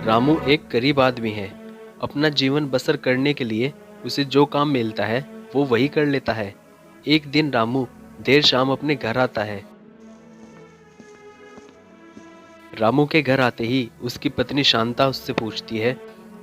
रामू एक गरीब आदमी है। अपना जीवन बसर करने के लिए उसे जो काम मिलता है वो वही कर लेता है। एक दिन रामू देर शाम अपने घर आता है। रामू के घर आते ही उसकी पत्नी शांता उससे पूछती है।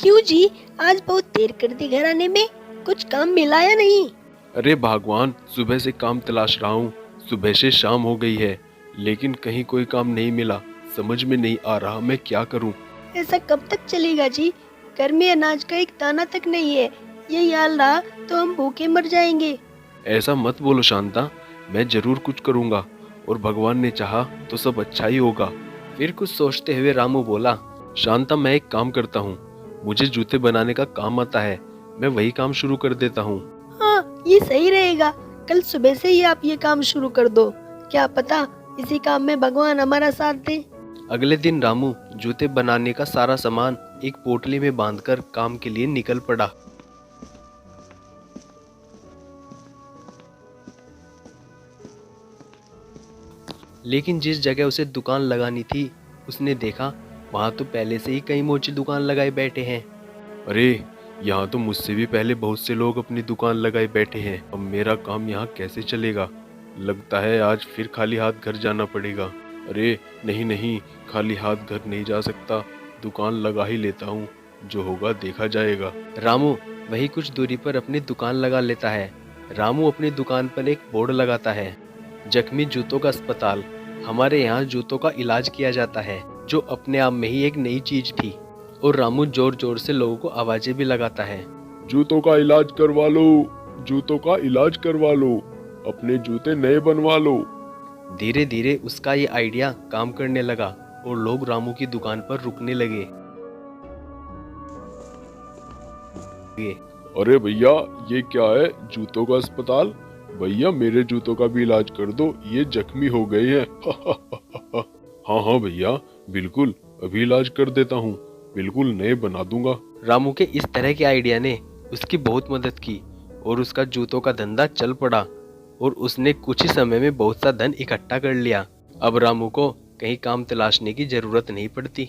क्यों जी, आज बहुत देर कर दी घर आने में? कुछ काम मिला या नहीं? अरे भगवान, सुबह से काम तलाश रहा हूँ। सुबह से शाम हो गई है, लेकिन कहीं कोई काम नहीं मिला। समझ में नहीं आ रहा मैं क्या करूँ। ऐसा कब तक चलेगा जी? घर में अनाज का एक दाना तक नहीं है। ये हाल रहा तो हम भूखे मर जाएंगे। ऐसा मत बोलो शांता, मैं जरूर कुछ करूँगा और भगवान ने चाहा तो सब अच्छा ही होगा। फिर कुछ सोचते हुए रामू बोला। शांता, मैं एक काम करता हूँ। मुझे जूते बनाने का काम आता है, मैं वही काम शुरू कर देता हूँ। हाँ, ये सही रहेगा। कल सुबह से ही आप ये काम शुरू कर दो। क्या पता इसी काम में भगवान हमारा साथ दे। अगले दिन रामू जूते बनाने का सारा सामान एक पोटली में बांधकर काम के लिए निकल पड़ा। लेकिन जिस जगह उसे दुकान लगानी थी उसने देखा वहां तो पहले से ही कई मोची दुकान लगाए बैठे हैं। अरे, यहाँ तो मुझसे भी पहले बहुत से लोग अपनी दुकान लगाए बैठे हैं। अब मेरा काम यहाँ कैसे चलेगा? लगता है आज फिर खाली हाथ घर जाना पड़ेगा। अरे नहीं नहीं, खाली हाथ घर नहीं जा सकता। दुकान लगा ही लेता हूँ, जो होगा देखा जाएगा। रामू वही कुछ दूरी पर अपनी दुकान लगा लेता है। रामू अपनी दुकान पर एक बोर्ड लगाता है, जख्मी जूतों का अस्पताल। हमारे यहाँ जूतों का इलाज किया जाता है, जो अपने आप में ही एक नई चीज थी। और रामू जोर जोर से लोगों को आवाजें भी लगाता है। जूतों का इलाज करवा लो, जूतों का इलाज करवा लो, अपने जूते नए बनवा लो। धीरे धीरे उसका ये आइडिया काम करने लगा और लोग रामू की दुकान पर रुकने लगे। अरे भैया, ये क्या है? जूतों का अस्पताल? भैया मेरे जूतों का भी इलाज कर दो, ये जख्मी हो गए हैं। हाँ हाँ भैया, बिल्कुल अभी इलाज कर देता हूँ, बिल्कुल नए बना दूंगा। रामू के इस तरह के आइडिया ने उसकी बहुत मदद की और उसका जूतों का धंधा चल पड़ा और उसने कुछ ही समय में बहुत सा धन इकट्ठा कर लिया। अब रामू को कहीं काम तलाशने की जरूरत नहीं पड़ती।